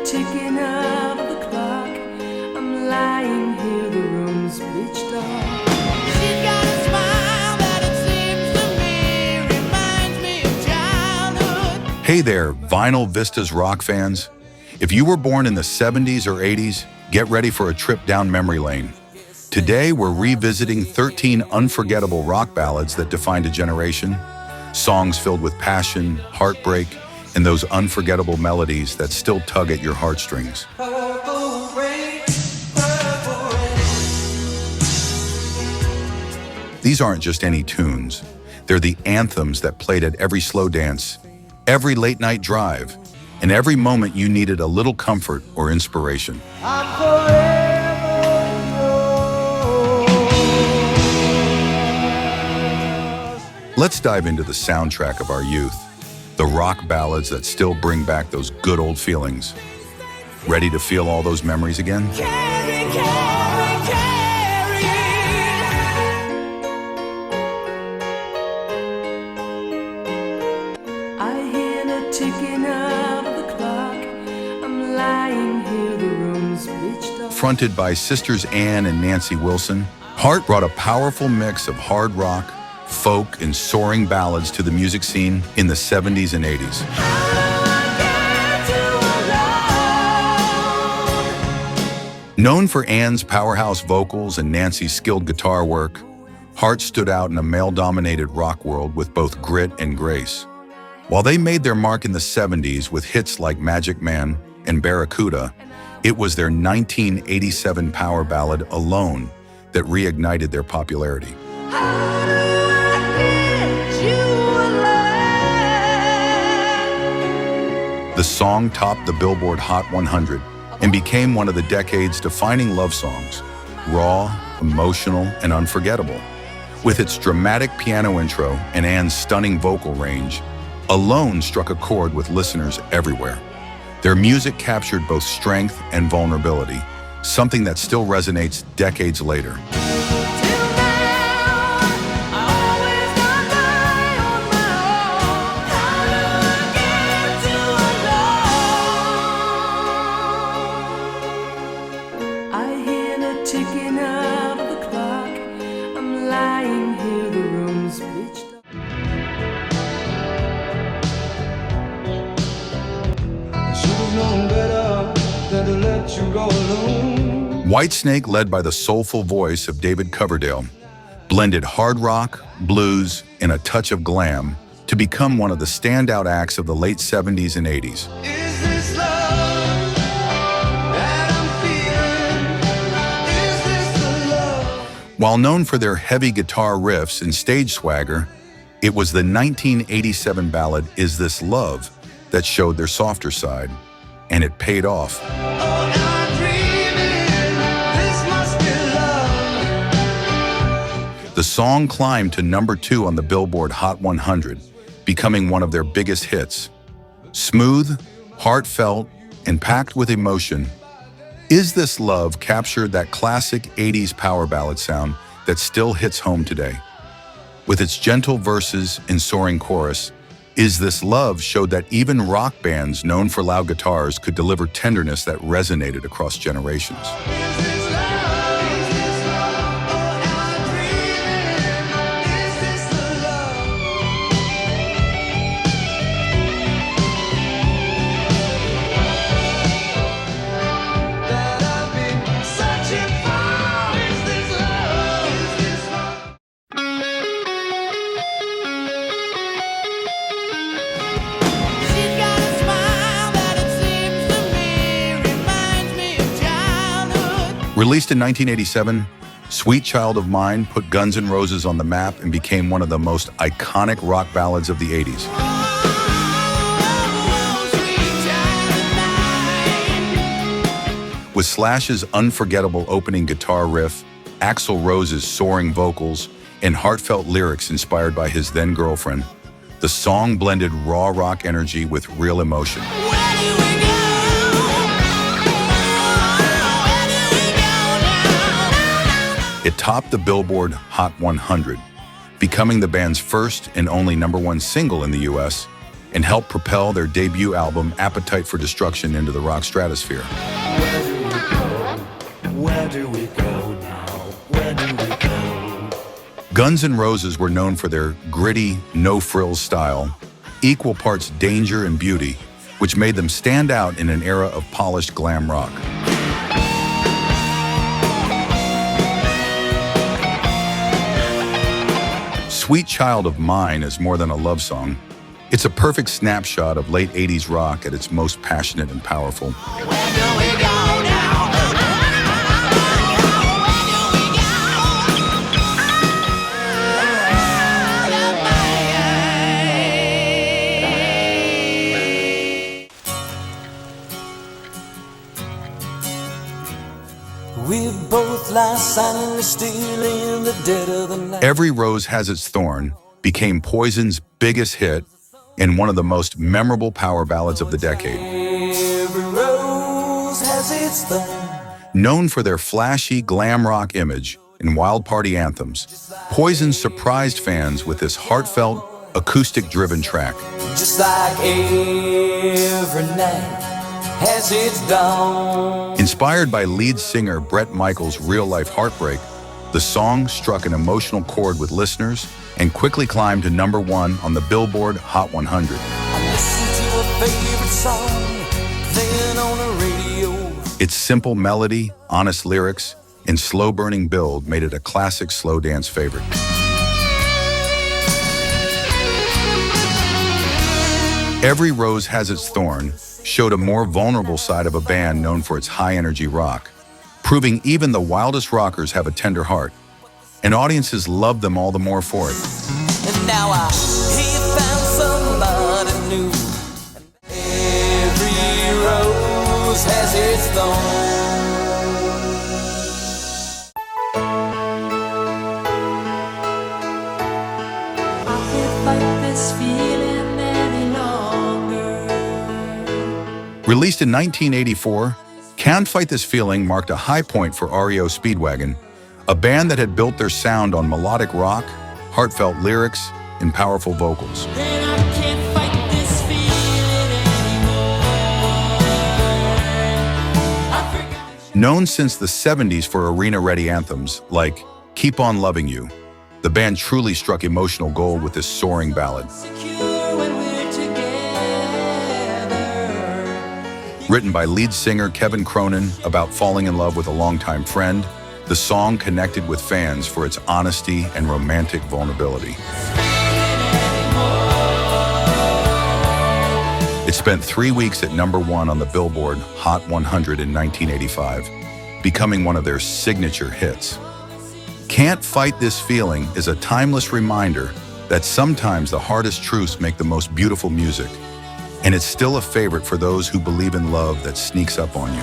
the ticking of the clock. I'm lying here, the room's pitch dark. She's got a smile that it seems to me reminds me of childhood. Hey there, vinyl Vistas rock fans. If you were born in the 70s or 80s, get ready for a trip down memory lane. Today, we're revisiting 13 unforgettable rock ballads that defined a generation. Songs filled with passion, heartbreak, and those unforgettable melodies that still tug at your heartstrings. These aren't just any tunes. They're the anthems that played at every slow dance, every late-night drive, and every moment you needed a little comfort or inspiration. Let's dive into the soundtrack of our youth, the rock ballads that still bring back those good old feelings. Ready to feel all those memories again? Carrie, Carrie, Carrie. I hear the ticking of the clock. I'm lying here, the room's pitch dark. Fronted by sisters Ann and Nancy Wilson, Heart brought a powerful mix of hard rock, folk, and soaring ballads to the music scene in the 70s and 80s. Known for Ann's powerhouse vocals and Nancy's skilled guitar work, Heart stood out in a male-dominated rock world with both grit and grace. While they made their mark in the 70s with hits like Magic Man and Barracuda, it was their 1987 power ballad, Alone, that reignited their popularity. The song topped the Billboard Hot 100 and became one of the decade's defining love songs, raw, emotional, and unforgettable. With its dramatic piano intro and Ann's stunning vocal range, Alone struck a chord with listeners everywhere. Their music captured both strength and vulnerability, something that still resonates decades later. Ticking of the clock, I'm lying here, the room's pitch dark. I should have known better than to let you go alone. Whitesnake, led by the soulful voice of David Coverdale, blended hard rock, blues, and a touch of glam to become one of the standout acts of the late 70s and 80s. Is this love? While known for their heavy guitar riffs and stage swagger, it was the 1987 ballad Is This Love that showed their softer side, and it paid off. The song climbed to #2 on the Billboard Hot 100, becoming one of their biggest hits. Smooth, heartfelt, and packed with emotion, Is This Love captured that classic 80s power ballad sound that still hits home today. With its gentle verses and soaring chorus, Is This Love showed that even rock bands known for loud guitars could deliver tenderness that resonated across generations. Released in 1987, Sweet Child of Mine put Guns N' Roses on the map and became one of the most iconic rock ballads of the 80s. With Slash's unforgettable opening guitar riff, Axl Rose's soaring vocals, and heartfelt lyrics inspired by his then-girlfriend, the song blended raw rock energy with real emotion. It topped the Billboard Hot 100, becoming the band's first and only #1 single in the US, and helped propel their debut album Appetite for Destruction into the rock stratosphere. Where do we go? Where do we go now? Where do we go? Guns N' Roses were known for their gritty, no-frills style, equal parts danger and beauty, which made them stand out in an era of polished glam rock. Sweet Child of Mine is more than a love song. It's a perfect snapshot of late 80s rock at its most passionate and powerful. Where do we go now? We both lie silently still in the dead of the night. Every Rose Has Its Thorn became Poison's biggest hit and one of the most memorable power ballads of the decade. Every rose has its thorn. Known for their flashy glam rock image and wild party anthems, Poison surprised fans with this heartfelt, acoustic-driven track. Just like every night has its dawn. Inspired by lead singer Bret Michaels' real-life heartbreak, the song struck an emotional chord with listeners and quickly climbed to #1 on the Billboard Hot 100. I listen to a favorite song, then on the radio. Its simple melody, honest lyrics, and slow-burning build made it a classic slow dance favorite. Every Rose Has Its Thorn showed a more vulnerable side of a band known for its high-energy rock, proving even the wildest rockers have a tender heart, and audiences loved them all the more for it. And now he found somebody new. Every rose has its thorn. I can't fight this feeling any longer. Released in 1984, Can't Fight This Feeling marked a high point for REO Speedwagon, a band that had built their sound on melodic rock, heartfelt lyrics, and powerful vocals. And I can't fight this feeling anymore. Known since the 70s for arena-ready anthems like Keep On Loving You, the band truly struck emotional gold with this soaring ballad. Secure when we're together. Written by lead singer Kevin Cronin about falling in love with a longtime friend, the song connected with fans for its honesty and romantic vulnerability. It spent 3 weeks at #1 on the Billboard Hot 100 in 1985, becoming one of their signature hits. Can't Fight This Feeling is a timeless reminder that sometimes the hardest truths make the most beautiful music, and it's still a favorite for those who believe in love that sneaks up on you.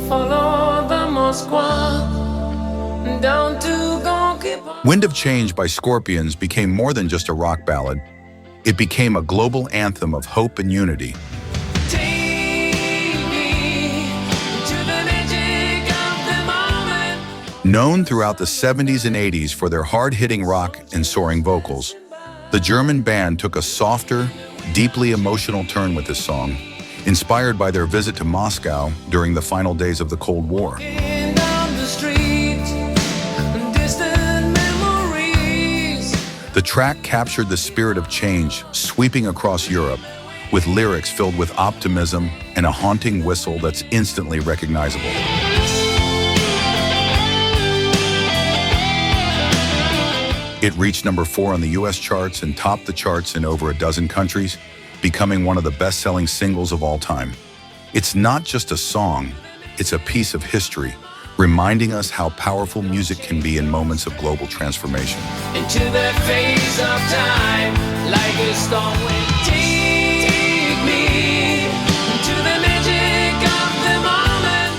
Follow the Moskwa down to Gonky. Wind of Change by Scorpions became more than just a rock ballad. It became a global anthem of hope and unity. Take me to the magic of the moment. Known throughout the 70s and 80s for their hard-hitting rock and soaring vocals, the German band took a softer, deeply emotional turn with this song, inspired by their visit to Moscow during the final days of the Cold War. And down the street, distant memories. The track captured the spirit of change sweeping across Europe, with lyrics filled with optimism and a haunting whistle that's instantly recognizable. It reached #4 on the US charts and topped the charts in over a dozen countries, becoming one of the best-selling singles of all time. It's not just a song, it's a piece of history, reminding us how powerful music can be in moments of global transformation. Into the phase of time, like a storm wind. Take me to the magic of the moment.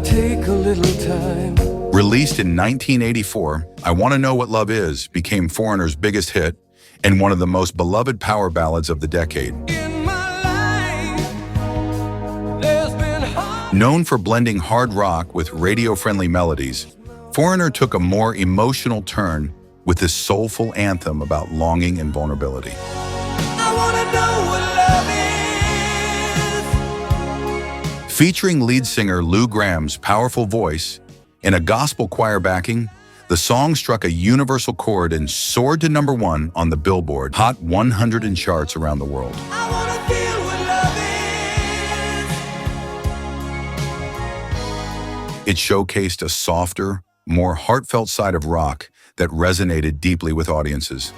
take a little time. Released in 1984, I Want to Know What Love Is became Foreigner's biggest hit and one of the most beloved power ballads of the decade. In my life, there's been hard. Known for blending hard rock with radio-friendly melodies, Foreigner took a more emotional turn with this soulful anthem about longing and vulnerability. I wanna know what love is. Featuring lead singer Lou Graham's powerful voice and a gospel choir backing, the song struck a universal chord and soared to #1 on the Billboard Hot 100 and charts around the world. I wanna feel what love is. It showcased a softer, more heartfelt side of rock that resonated deeply with audiences.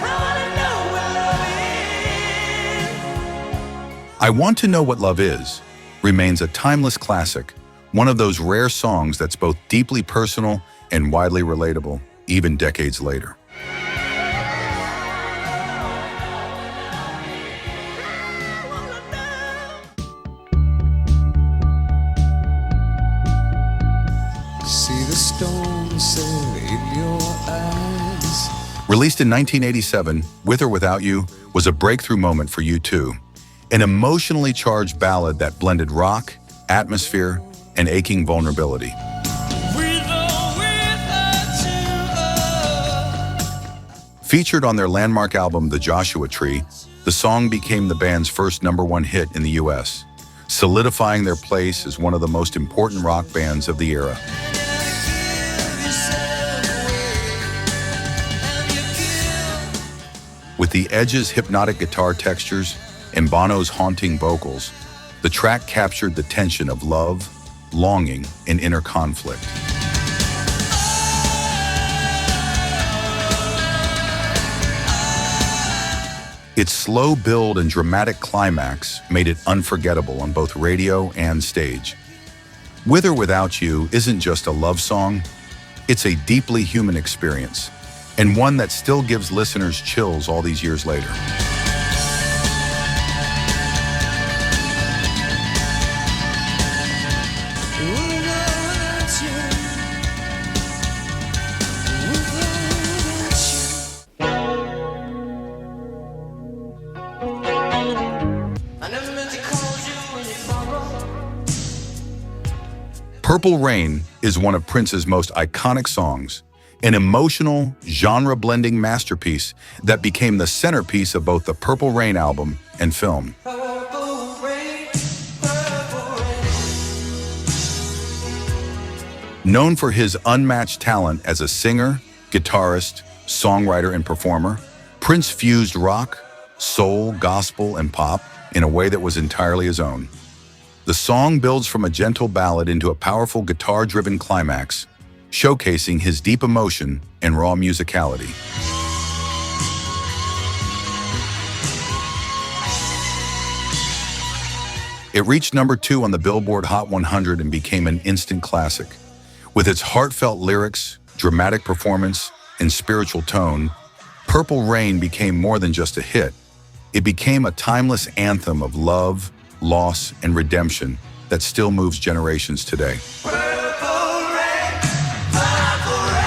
I wanna know what love is. I Want to Know What Love Is remains a timeless classic, one of those rare songs that's both deeply personal and widely relatable, even decades later. See the stone set in your eyes. Released in 1987, With or Without You was a breakthrough moment for U2, an emotionally charged ballad that blended rock, atmosphere, and aching vulnerability. With or without you. Featured on their landmark album, The Joshua Tree, the song became the band's first #1 hit in the US, solidifying their place as one of the most important rock bands of the era. With the Edge's hypnotic guitar textures and Bono's haunting vocals, the track captured the tension of love, longing, and inner conflict. Its slow build and dramatic climax made it unforgettable on both radio and stage. With or Without You isn't just a love song, it's a deeply human experience, and one that still gives listeners chills all these years later. Purple Rain is one of Prince's most iconic songs, an emotional, genre-blending masterpiece that became the centerpiece of both the Purple Rain album and film. Purple rain, purple rain. Known for his unmatched talent as a singer, guitarist, songwriter, and performer, Prince fused rock, soul, gospel, and pop in a way that was entirely his own. The song builds from a gentle ballad into a powerful guitar-driven climax, showcasing his deep emotion and raw musicality. It reached #2 on the Billboard Hot 100 and became an instant classic. With its heartfelt lyrics, dramatic performance, and spiritual tone, Purple Rain became more than just a hit. It became a timeless anthem of love, loss, and redemption that still moves generations today. Purple rain, purple rain.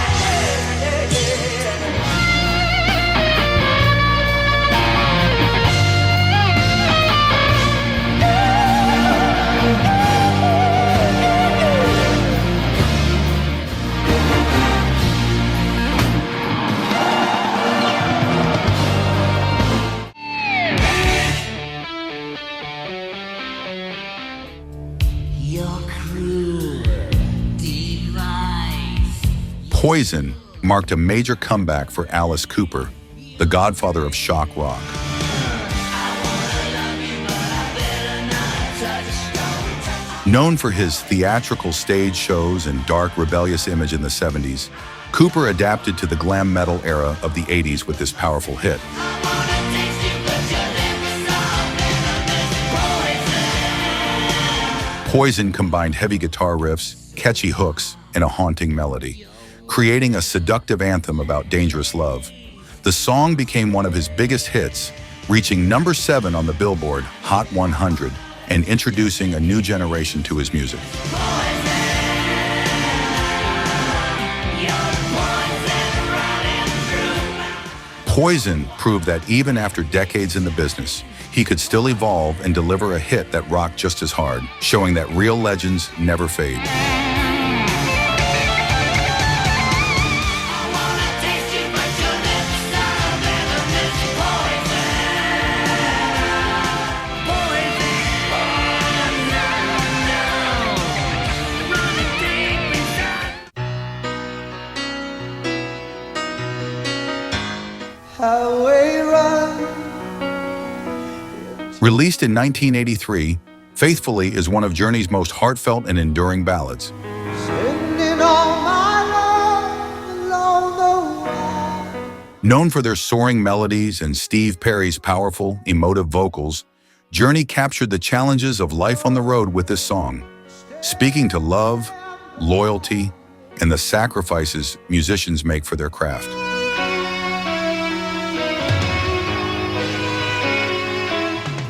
Your cruel device. Poison marked a major comeback for Alice Cooper, the godfather of shock rock. Known for his theatrical stage shows and dark, rebellious image in the 70s, Cooper adapted to the glam metal era of the 80s with this powerful hit. Poison combined heavy guitar riffs, catchy hooks, and a haunting melody, creating a seductive anthem about dangerous love. The song became one of his biggest hits, reaching #7 on the Billboard Hot 100 and introducing a new generation to his music. Poison. Poison proved that even after decades in the business, he could still evolve and deliver a hit that rocked just as hard, showing that real legends never fade. Released in 1983, Faithfully is one of Journey's most heartfelt and enduring ballads. Known for their soaring melodies and Steve Perry's powerful, emotive vocals, Journey captured the challenges of life on the road with this song, speaking to love, loyalty, and the sacrifices musicians make for their craft.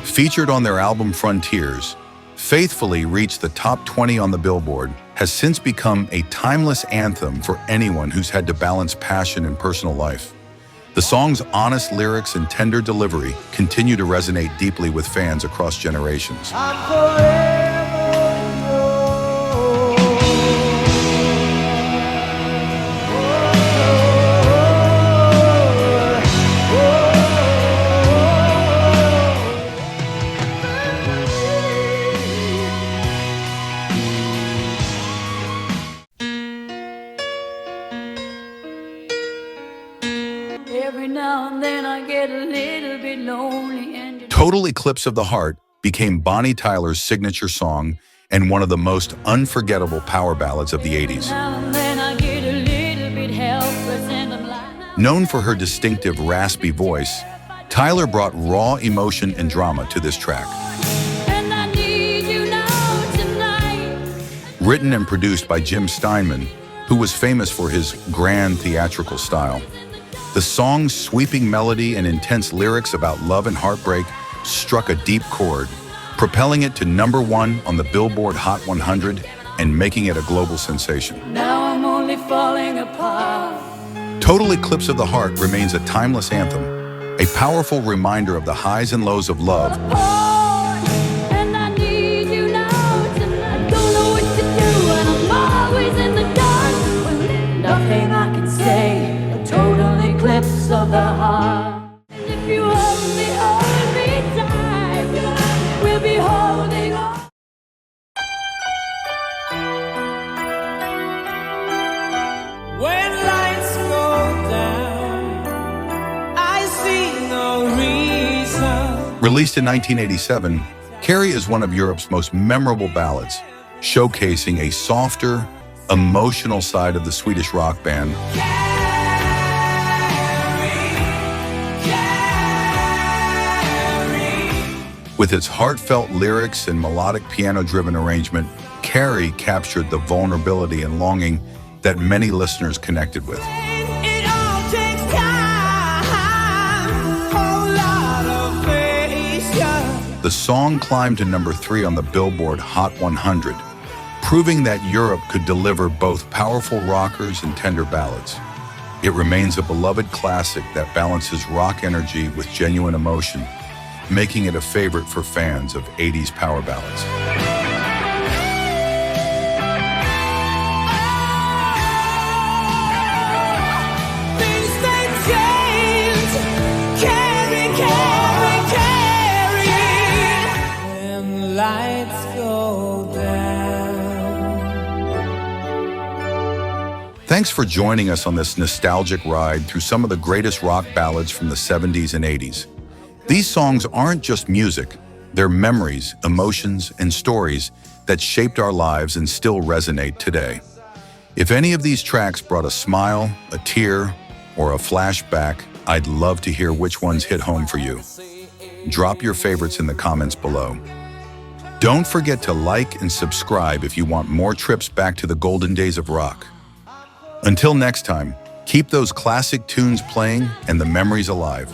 Featured on their album Frontiers, Faithfully reached the top 20 on the Billboard, has since become a timeless anthem for anyone who's had to balance passion and personal life. The song's honest lyrics and tender delivery continue to resonate deeply with fans across generations. Every now and then I get a little bit lonely and Total Eclipse of the Heart became Bonnie Tyler's signature song and one of the most unforgettable power ballads of the 80s. now and then I get a little bit helpless and I'm like, Known for her distinctive raspy voice, Tyler brought raw emotion and drama to this track. and I need you now tonight. Written and produced by Jim Steinman, who was famous for his grand theatrical style. The song's sweeping melody and intense lyrics about love and heartbreak struck a deep chord, propelling it to #1 on the Billboard Hot 100 and making it a global sensation. Now I'm only falling apart. Total Eclipse of the Heart remains a timeless anthem, a powerful reminder of the highs and lows of love, And I need you now tonight. Don't know what to do and I'm always in the dark. Nothing I can say. A total eclipse of the heart. And if you hold me tight, we'll be holding on. When lights go down, I see no reason. Released in 1987, Carrie is one of Europe's most memorable ballads, showcasing a softer, emotional side of the Swedish rock band. With its heartfelt lyrics and melodic piano-driven arrangement, Carrie captured the vulnerability and longing that many listeners connected with. It all takes time, whole lot of patience. The song climbed to #3 on the Billboard Hot 100, proving that Europe could deliver both powerful rockers and tender ballads. It remains a beloved classic that balances rock energy with genuine emotion, making it a favorite for fans of 80s power ballads. Things they change, carry, when lights go down. Thanks for joining us on this nostalgic ride through some of the greatest rock ballads from the 70s and 80s. These songs aren't just music, they're memories, emotions, and stories that shaped our lives and still resonate today. If any of these tracks brought a smile, a tear, or a flashback, I'd love to hear which ones hit home for you. Drop your favorites in the comments below. Don't forget to like and subscribe if you want more trips back to the golden days of rock. Until next time, keep those classic tunes playing and the memories alive.